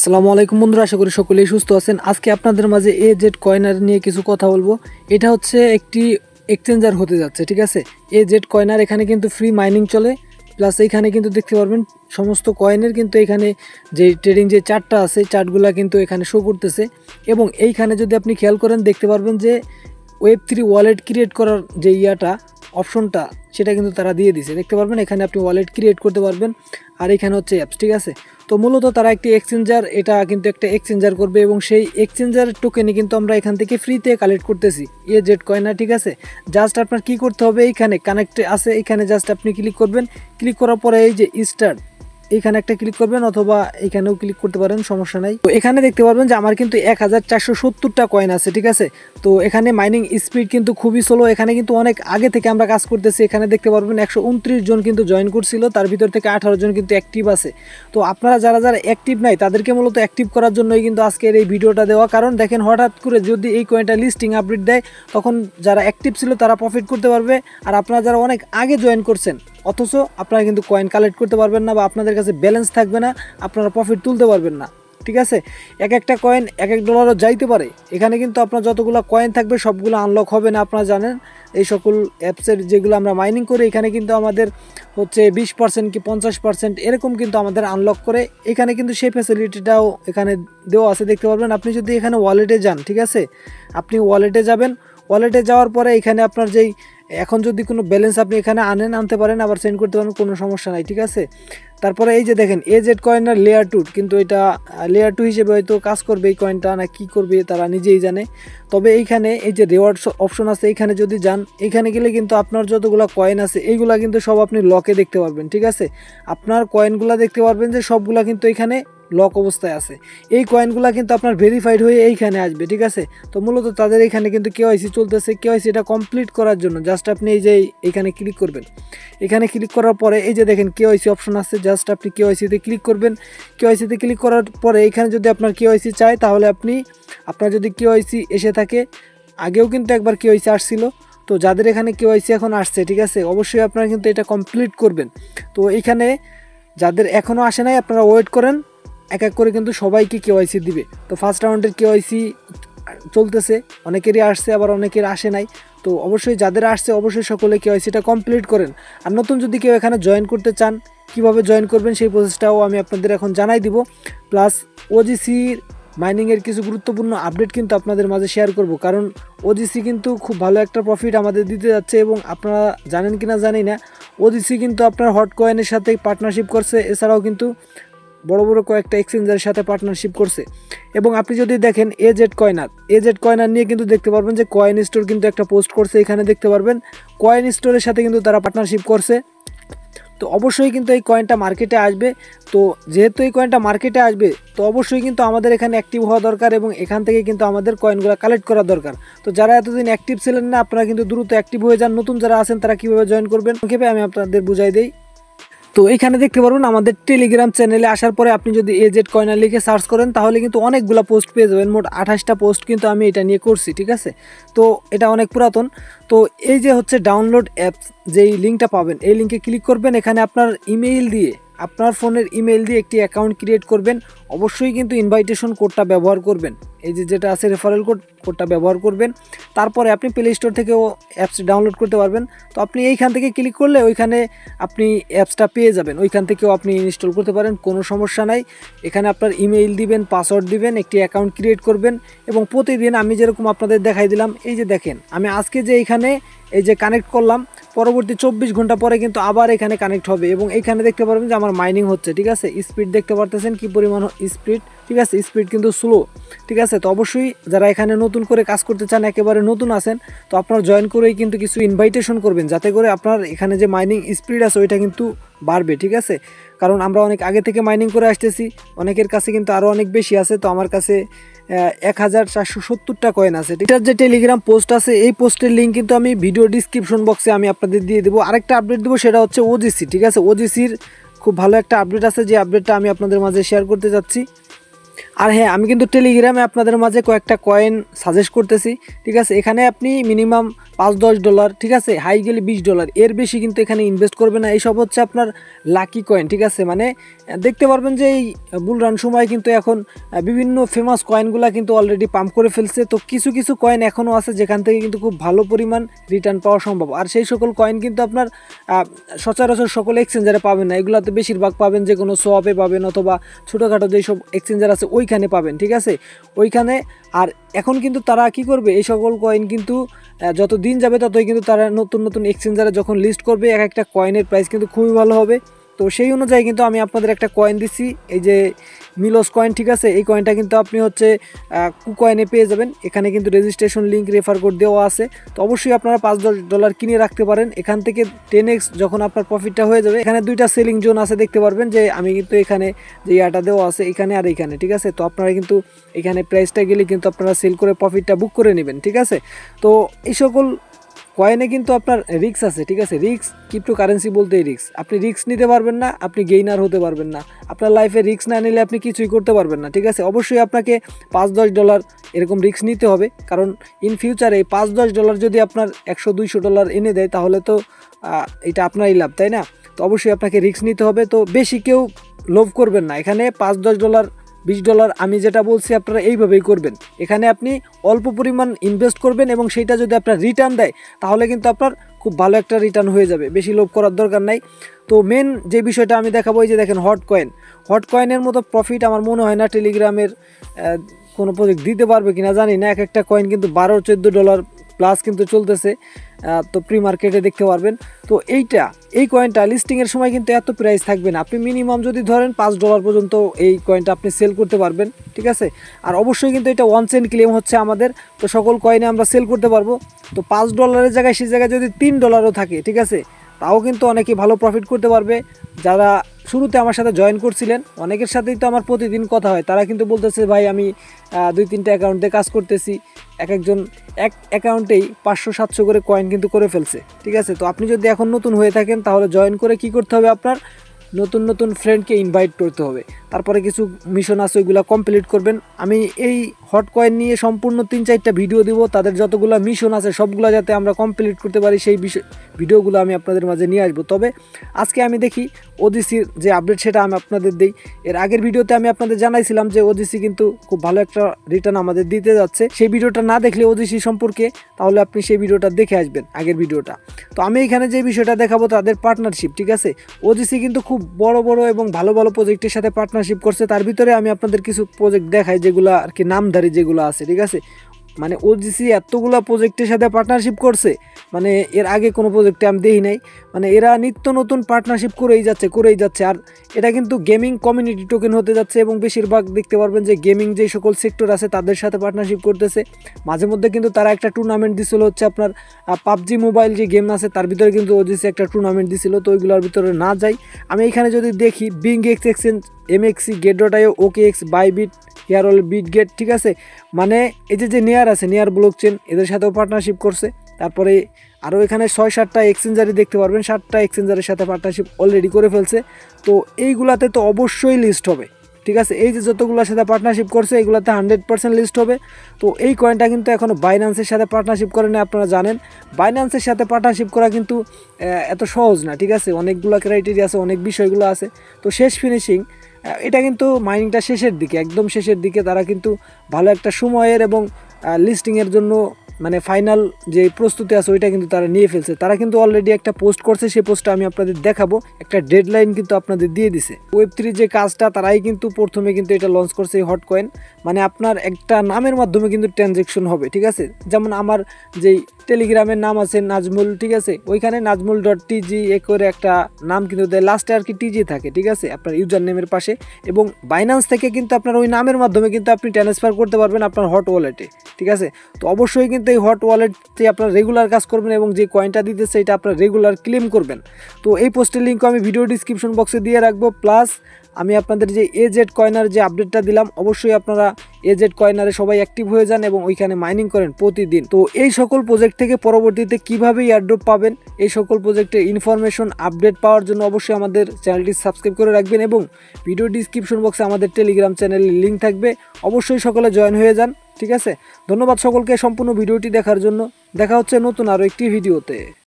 আসসালামু আলাইকুম বন্ধুরা, আশা করি সকলেই সুস্থ আছেন। আজকে আপনাদের মাঝে এজেড কয়েনার নিয়ে কিছু কথা বলবো। এটা হচ্ছে একটি এক্সচেঞ্জার হতে যাচ্ছে, ঠিক আছে। এজেড কয়েনার এখানে কিন্তু ফ্রি মাইনিং চলে, প্লাস এইখানে কিন্তু দেখতে পারবেন সমস্ত কয়েনের কিন্তু এখানে যে ট্রেডিং যে চার্টটা আছে চার্টগুলো কিন্তু এখানে শো করতেছে। এবং এইখানে যদি আপনি খেয়াল করেন দেখতে পারবেন যে ওয়েব3 ওয়ালেট ক্রিয়েট করার যে অপশনটা সেটা কিন্তু তারা দিয়ে দিছে। দেখতে পারবেন এখানে আপনি ওয়ালেট ক্রিয়েট করতে পারবেন, আর এখানে হচ্ছে অ্যাপস, ঠিক আছে। তো মূলত তারা একটি এক্সচেঞ্জার, এটা কিন্তু একটা এক্সচেঞ্জার করবে এবং সেই এক্সচেঞ্জার টোকেনে কিন্তু আমরা এখান থেকে ফ্রিতে কালেক্ট করতেছি এজেড কয়েনার, ঠিক আছে। জাস্ট আপনার কি করতে হবে, এইখানে কানেক্টে আছে, এখানে জাস্ট আপনি ক্লিক করবেন। ক্লিক করার পরে এই যে স্টার্ট এইখানে একটা ক্লিক করবেন, অথবা এখানেও ক্লিক করতে পারেন, সমস্যা নাই। তো এখানে দেখতে পারবেন যে আমার কিন্তু 1470টা কয়েন আছে, ঠিক আছে। তো এখানে মাইনিং স্পিড কিন্তু খুবই স্লো। এখানে কিন্তু অনেক আগে থেকে আমরা কাজ করতেছি। এখানে দেখতে পারবেন 129 জন কিন্তু জয়েন করছিল, তার ভিতর থেকে 18 জন কিন্তু অ্যাক্টিভ আছে। তো আপনারা যারা যারা অ্যাক্টিভ নাই তাদেরকে মূলত অ্যাক্টিভ করার জন্যই কিন্তু আজকের এই ভিডিওটা দেওয়া। কারণ দেখেন হঠাৎ করে যদি এই কয়েনটা লিস্টিং আপডেট দেয় তখন যারা অ্যাক্টিভ ছিল তারা প্রফিট করতে পারবে, আর আপনারা যারা অনেক আগে জয়েন করছেন অথচ আপনারা কিন্তু কয়েন কালেক্ট করতে পারবেন না, বা আপনাদের কাছে ব্যালেন্স থাকবে না, আপনারা প্রফিট তুলতে পারবেন না, ঠিক আছে। একটা কয়েন $1 যাইতে পারে। এখানে কিন্তু আপনার যতগুলো কয়েন থাকবে সবগুলো আনলক হবে না। আপনারা জানেন এই সকল অ্যাপসের যেগুলো আমরা মাইনিং করি এখানে কিন্তু আমাদের হচ্ছে 20% কি 50% এরকম কিন্তু আমাদের আনলক করে। এখানে কিন্তু সেই ফ্যাসিলিটিটাও এখানে দেওয়া আছে, দেখতে পারবেন। আপনি যদি এখানে ওয়ালেটে যান, ঠিক আছে, আপনি ওয়ালেটে যাবেন। ওয়ালেটে যাওয়ার পরে এখানে আপনার যেই এখন যদি কোনো ব্যালেন্স আপনি এখানে আনতে পারেন, আবার সেন্ড করতে পারেন, কোনো সমস্যা নাই, ঠিক আছে। তারপরে এই যে দেখেন এজেড কয়েনার লেয়ার 2, কিন্তু এটা লেয়ার 2 হিসেবে হয়তো কাজ করবে এই কয়েনটা, না কি করবে তারা নিজেই জানে। তবে এইখানে এই যে রিওয়ার্ড অপশন আছে, এইখানে যদি যান, এইখানে গেলে কিন্তু আপনার যতগুলো কয়েন আছে এইগুলা কিন্তু সব আপনি লকে দেখতে পারবেন, ঠিক আছে। আপনার কয়েনগুলা দেখতে পারবেন যে সবগুলা কিন্তু এখানে লক অবস্থায় আছে। এই কয়েনগুলো কিন্তু আপনার ভেরিফাইড হয়ে এইখানে আসবে, ঠিক আছে। তো মূলত তাদের এখানে কিন্তু কেওয়াইসি চলতেছে। কেওয়াইসি এটা কমপ্লিট করার জন্য জাস্ট আপনি এই যে এখানে ক্লিক করবেন। এখানে ক্লিক করার পরে এই যে দেখেন কেওয়াইসি অপশন আছে, জাস্ট আপনি কেওয়াইসিতে ক্লিক করবেন। কেওয়াইসিতে ক্লিক করার পরে এখানে যদি আপনার কেওয়াইসি চায় তাহলে আপনার যদি কেওয়াইসি এসে থাকে, আগেও কিন্তু একবার কেওয়াইসি আসছিল, তো যাদের এখানে কেওয়াইসি এখন আসছে, ঠিক আছে, অবশ্যই আপনারা কিন্তু এটা কমপ্লিট করবেন। তো এইখানে যাদের এখনও আসে নাই আপনারা ওয়েট করেন, এক এক করে কিন্তু সবাইকে কেওয়াইসি দিবে। তো ফার্স্ট রাউন্ডের কেওয়াইসি চলতেছে, অনেকেরই আসছে আবার অনেকের আসে নাই। তো অবশ্যই যাদের আসছে অবশ্যই সকলে কেওয়াইসিটা কমপ্লিট করেন। আর নতুন যদি কেউ এখানে জয়েন করতে চান, কিভাবে জয়েন করবেন সেই প্রসেসটাও আমি আপনাদের এখন জানাই দিব। প্লাস ওজিসির মাইনিংয়ের কিছু গুরুত্বপূর্ণ আপডেট কিন্তু আপনাদের মাঝে শেয়ার করব, কারণ ওজিসি কিন্তু খুব ভালো একটা প্রফিট আমাদের দিতে যাচ্ছে। এবং আপনারা জানেন কিনা জানি না, ওজিসি কিন্তু আপনার হট কয়েনের সাথে পার্টনারশিপ করছে, এছাড়াও কিন্তু বড় বড় কয়েকটা এক্সচেঞ্জারের সাথে পার্টনারশিপ করছে। এবং আপনি যদি দেখেন এজেড কয়েনার নিয়ে কিন্তু দেখতে পারবেন যে কয়েন স্টোর কিন্তু একটা পোস্ট করছে, এখানে দেখতে পারবেন কয়েন স্টোরের সাথে কিন্তু তারা পার্টনারশিপ করছে। তো অবশ্যই কিন্তু এই কয়েনটা মার্কেটে আসবে। তো যেহেতু এই কয়েনটা মার্কেটে আসবে তো অবশ্যই কিন্তু আমাদের এখানে অ্যাক্টিভ হওয়া দরকার, এবং এখান থেকে কিন্তু আমাদের কয়েনগুলো কালেক্ট করা দরকার। তো যারা এতদিন অ্যাক্টিভ ছিলেন না আপনারা কিন্তু দ্রুত অ্যাক্টিভ হয়ে যান। নতুন যারা আছেন তারা কীভাবে জয়েন করবেন সংক্ষেপে আমি আপনাদের বুঝাই দিই। তো এখানে দেখতে পারবেন আমাদের টেলিগ্রাম চ্যানেলে আসার পরে আপনি যদি এজেড কয়েনার লিখে সার্চ করেন তাহলে কিন্তু অনেকগুলো পোস্ট পেয়ে যাবেন। মোট 28টা পোস্ট কিন্তু আমি এটা নিয়ে করছি, ঠিক আছে। তো এটা অনেক পুরাতন। তো এই যে হচ্ছে ডাউনলোড অ্যাপস, যেই লিঙ্কটা পাবেন এই লিঙ্কে ক্লিক করবেন। এখানে আপনার ইমেইল দিয়ে, আপনার ফোনের ইমেইল দিয়ে একটি অ্যাকাউন্ট ক্রিয়েট করবেন। অবশ্যই কিন্তু ইনভাইটেশন কোডটা ব্যবহার করবেন, এই যেটা আছে রেফারেল কোডটা ব্যবহার করবেন। তারপরে আপনি প্লে স্টোর থেকেও অ্যাপস ডাউনলোড করতে পারবেন। তো আপনি এইখান থেকে ক্লিক করলে ওইখানে আপনি অ্যাপসটা পেয়ে যাবেন, ওইখান থেকেও আপনি ইনস্টল করতে পারেন, কোনো সমস্যা নাই। এখানে আপনার ইমেইল দিবেন, পাসওয়ার্ড দিবেন, একটি অ্যাকাউন্ট ক্রিয়েট করবেন এবং প্রতিদিন আমি যেরকম আপনাদের দেখাই দিলাম, এই যে দেখেন আমি আজকে যে এইখানে এই যে কানেক্ট করলাম, পরবর্তী 24 ঘন্টা পরে কিন্তু আবার এখানে কানেক্ট হবে। এবং এইখানে দেখতে পারবেন যে আমার মাইনিং হচ্ছে, ঠিক আছে। স্পিড দেখতে পারতেছেন কি পরিমাণ স্পিড, ঠিক আছে। স্পিড কিন্তু স্লো, ঠিক আছে। তো অবশ্যই যারা এখানে নতুন করে কাজ করতে চান, একেবারে নতুন আছেন, তো আপনারা জয়েন করেই কিন্তু কিছু ইনভাইটেশন করবেন, যাতে করে আপনার এখানে যে মাইনিং স্পিড আছে ওইটা কিন্তু বাড়বে, ঠিক আছে। কারণ আমরা অনেক আগে থেকে মাইনিং করে আসতেছি, অনেকের কাছে কিন্তু আরও অনেক বেশি আছে। তো আমার কাছে 1470টা কয়েন আছে। এটার যে টেলিগ্রাম পোস্ট আছে এই পোস্টের লিঙ্ক কিন্তু আমি ভিডিও ডিসক্রিপশন বক্সে আমি আপনাদের দিয়ে দেবো। আরেকটা আপডেট দেবো, সেটা হচ্ছে ওজিসি, ঠিক আছে। ওজিসির খুব ভালো একটা আপডেট আছে, যে আপডেটটা আমি আপনাদের মাঝে শেয়ার করতে যাচ্ছি। আর হ্যাঁ, আমি কিন্তু টেলিগ্রামে আপনাদের মাঝে কয়েকটা কয়েন সাজেস্ট করতেছি, ঠিক আছে। এখানে আপনি মিনিমাম $5-10, ঠিক আছে, হাই গেলে $20, এর বেশি কিন্তু এখানে ইনভেস্ট করবে না। এইসব হচ্ছে আপনার লাকি কয়েন, ঠিক আছে। মানে দেখতে পারবেন যে এই বুলরান সময় কিন্তু এখন বিভিন্ন ফেমাস কয়েনগুলো কিন্তু অলরেডি পাম্প করে ফেলছে। তো কিছু কিছু কয়েন এখনও আছে যেখান থেকে কিন্তু খুব ভালো পরিমাণ রিটার্ন পাওয়া সম্ভব। আর সেই সকল কয়েন কিন্তু আপনার সচরাচর সকল এক্সচেঞ্জারে পাবেন না, এগুলোতে বেশিরভাগ পাবেন যে কোনো সোয়াপে পাবেন অথবা ছোটোখাটো যেসব এক্সচেঞ্জার আছে ওইখানে পাবেন, ঠিক আছে, ওইখানে। আর এখন কিন্তু তারা কি করবে, এই সকল কয়েন কিন্তু যত দিন যাবে ততই কিন্তু তারা নতুন নতুন এক্সচেঞ্জারে যখন লিস্ট করবে এক একটা কয়েনের প্রাইস কিন্তু খুবই ভালো হবে। তো সেই অনুযায়ী কিন্তু আমি আপনাদের একটা কয়েন দিচ্ছি, এই যে মিলোস কয়েন, ঠিক আছে। এই কয়েনটা কিন্তু আপনি হচ্ছে কুকয়েনে পেয়ে যাবেন। এখানে কিন্তু রেজিস্ট্রেশন লিঙ্ক রেফার কোড দেওয়া আছে। তো অবশ্যই আপনারা $5-10 কিনে রাখতে পারেন। এখান থেকে 10x যখন আপনার প্রফিটটা হয়ে যাবে, এখানে দুইটা সেলিং জোন আছে, দেখতে পারবেন যে আমি কিন্তু এখানে যে ইয়াটা দেওয়া আছে এখানে আর এইখানে, ঠিক আছে। তো আপনারা কিন্তু এখানে প্রাইসটা গেলে কিন্তু আপনারা সেল করে প্রফিটটা বুক করে নেবেন, ঠিক আছে। তো এই সকল কয়েনে কিন্তু আপনার রিস্ক আছে, ঠিক আছে। রিস্ক, ক্রিপ্টোকারেন্সি বলতেই রিস্ক। আপনি রিস্ক নিতে পারবেন না, আপনি গেইনার হতে পারবেন না। আপনার লাইফে রিস্ক না নিলে আপনি কিছুই করতে পারবেন না, ঠিক আছে। অবশ্যই আপনাকে $5-10 এরকম রিস্ক নিতে হবে, কারণ ইন ফিউচারে $5-10 যদি আপনার $100-200 এনে দেয় তাহলে তো এটা আপনারই লাভ, তাই না। তো অবশ্যই আপনাকে রিস্ক নিতে হবে। তো বেশি কেউ লোভ করবেন না, এখানে $5-10 $20 আমি যেটা বলছি আপনারা এইভাবেই করবেন। এখানে আপনি অল্প পরিমাণ ইনভেস্ট করবেন এবং সেইটা যদি আপনার রিটার্ন দেয় তাহলে কিন্তু আপনার খুব ভালো একটা রিটার্ন হয়ে যাবে, বেশি লোভ করার দরকার নাই। তো মেন যে বিষয়টা আমি দেখাবো, এই যে দেখেন হট কয়েনের মতো প্রফিট আমার মনে হয় না টেলিগ্রামের কোনো প্রজেক্ট দিতে পারবে কিনা জানি না। এক একটা কয়েন কিন্তু $12-14 প্লাস কিন্তু চলতেছে, তো প্রি মার্কেটে দেখতে পারবেন। তো এই কয়েনটা লিস্টিংয়ের সময় কিন্তু এত প্রাইস থাকবে না, আপনি মিনিমাম যদি ধরেন $5 পর্যন্ত এই কয়েনটা আপনি সেল করতে পারবেন, ঠিক আছে। আর অবশ্যই কিন্তু এটা ওয়ান চেন ক্লেম হচ্ছে আমাদের, তো সকল কয়েনে আমরা সেল করতে পারবো। তো $5 জায়গায় সেই জায়গায় যদি $3 থাকে, ঠিক আছে, তাও কিন্তু অনেকেই ভালো প্রফিট করতে পারবে। যারা শুরুতে আমার সাথে জয়েন করছিলেন অনেকের সাথেই তো আমার প্রতিদিন কথা হয়, তারা কিন্তু বলতেছে ভাই আমি 2-3টা অ্যাকাউন্টে কাজ করতেছি, একজন এক অ্যাকাউন্টেই 500-700 করে কয়েন কিন্তু করে ফেলছে, ঠিক আছে। তো আপনি যদি এখন নতুন হয়ে থাকেন তাহলে জয়েন করে কি করতে হবে, আপনার নতুন নতুন ফ্রেন্ডকে ইনভাইট করতে হবে, তারপরে কিছু মিশন আছে ওইগুলো কমপ্লিট করবেন। আমি এই হট কয়েন নিয়ে সম্পূর্ণ 3-4টা ভিডিও দিব, তাদের যতগুলো মিশন আছে সবগুলো যাতে আমরা কমপ্লিট করতে পারি সেই ভিডিওগুলো আমি আপনাদের মাঝে নিয়ে আসবো। তবে আজকে আমি দেখি ওজিসির যে আপডেট সেটা আমি আপনাদের দিই। এর আগের ভিডিওতে আমি আপনাদের জানাইছিলাম যে ওজিসি কিন্তু খুব ভালো একটা রিটার্ন আমাদের দিতে যাচ্ছে। সেই ভিডিওটা না দেখলে ওজিসি সম্পর্কে, তাহলে আপনি সেই ভিডিওটা দেখে আসবেন, আগের ভিডিওটা। তো আমি এখানে যে বিষয়টা দেখাবো তাদের পার্টনারশিপ, ঠিক আছে। ওজিসি কিন্তু খুব বড় বড় এবং ভালো ভালো প্রজেক্টের সাথে পার্টনারশিপ করছে। তার ভিতরে আমি আপনাদের কিছু প্রজেক্ট দেখাই যেগুলো আর কি নামধারী যেগুলো আছে, ঠিক আছে। মানে ওজিসি এতগুলো প্রজেক্টের সাথে পার্টনারশিপ করছে, মানে এর আগে কোনো প্রজেক্টে আমি দেখি নাই। মানে এরা নিত্য নতুন পার্টনারশিপ করেই যাচ্ছে। আর এটা কিন্তু গেমিং কমিউনিটি টোকেন হতে যাচ্ছে এবং বেশিরভাগ দেখতে পারবেন যে গেমিং যে সকল সেক্টর আছে তাদের সাথে পার্টনারশিপ করতেছে। মাঝে মধ্যে কিন্তু তারা একটা টুর্নামেন্ট দিছিল, হচ্ছে আপনার পাবজি মোবাইল যে গেম আছে তার ভিতরে কিন্তু ওজিসি একটা টুর্নামেন্ট দিছিল। তো ওইগুলোর ভিতরে না যাই, আমি এখানে যদি দেখি BingX exchange, MEXC, Gate.io, OKX, Bybit, হেয়ারল, বিটগেট, ঠিক আছে। মানে এই যে নেয়ার আছে, নেয়ার ব্লকচেন, এদের সাথেও পার্টনারশিপ করছে। তারপরে আরও এখানে 6-7টা এক্সচেঞ্জারই দেখতে পারবেন, 7টা এক্সচেঞ্জারের সাথে পার্টনারশিপ অলরেডি করে ফেলছে। তো এইগুলাতে তো অবশ্যই লিস্ট হবে, ঠিক আছে। এই যে যতগুলোর সাথে পার্টনারশিপ করছে এগুলোতে 100% লিস্ট হবে। তো এই কয়েনটা কিন্তু এখনও বাইন্যান্সের সাথে পার্টনারশিপ করে না, আপনারা জানেন বাইন্যান্সের সাথে পার্টনারশিপ করা কিন্তু এত সহজ না, ঠিক আছে। অনেকগুলো ক্রাইটেরিয়া আছে, অনেক বিষয়গুলো আছে। তো শেষ ফিনিশিং এটা কিন্তু মাইনিংটা শেষের দিকে, একদম শেষের দিকে তারা কিন্তু ভালো একটা সময়ের এবং লিস্টিংয়ের জন্য মানে ফাইনাল যে প্রস্তুতি আছে ওইটা কিন্তু তারা নিয়ে ফেলছে। তারা কিন্তু অলরেডি একটা পোস্ট করছে, সেই পোস্টটা আমি আপনাদের দেখাবো। একটা ডেডলাইন কিন্তু আপনাদের দিয়ে দিছে। Web3 যে কাজটা তারাই কিন্তু প্রথমে কিন্তু এটা লঞ্চ করছে এই হট কয়েন। মানে আপনার একটা নামের মাধ্যমে কিন্তু ট্রানজ্যাকশন হবে, ঠিক আছে। যেমন আমার যেই টেলিগ্রামের নাম আছে নাজমুল, ঠিক আছে, ওইখানে নাজমুল.tg এ করে একটা নাম কিন্তু দেয়, লাস্টে আর কি টিজি থাকে, ঠিক আছে, আপনার ইউজার নেমের পাশে। এবং বাইন্যান্স থেকে কিন্তু আপনার ওই নামের মাধ্যমে কিন্তু আপনি ট্রান্সফার করতে পারবেন আপনার হট ওয়ালেটে, ঠিক আছে। তো অবশ্যই কিন্তু এই হট ওয়ালেটে আপনার রেগুলার কাজ করবেন এবং যে কয়েনটা দিতেছে এটা আপনার রেগুলার ক্লেম করবেন। তো এই পোস্টের লিঙ্ক আমি ভিডিও ডিসক্রিপশন বক্সে দিয়ে রাখবো। প্লাস আমি আপনাদের যে AZ কয়েনার যে আপডেটটা দিলাম, অবশ্যই আপনারা এজেড কয়নারে সবাই অ্যাক্টিভ হয়ে যান এবং ওইখানে মাইনিং করেন প্রতিদিন। তো এই সকল প্রজেক্ট থেকে পরবর্তীতে কিভাবে এয়ারড্রপ পাবেন, এই সকল প্রজেক্টের ইনফরমেশন আপডেট পাওয়ার জন্য অবশ্যই আমাদের চ্যানেলটি সাবস্ক্রাইব করে রাখবেন এবং ভিডিও ডিসক্রিপশন বক্সে আমাদের টেলিগ্রাম চ্যানেলের লিঙ্ক থাকবে, অবশ্যই সকলে জয়েন হয়ে যান। ঠিক আছে, ধন্যবাদ সকলকে সম্পূর্ণ ভিডিওটি দেখার জন্য। দেখা হচ্ছে নতুন আরও একটি ভিডিওতে।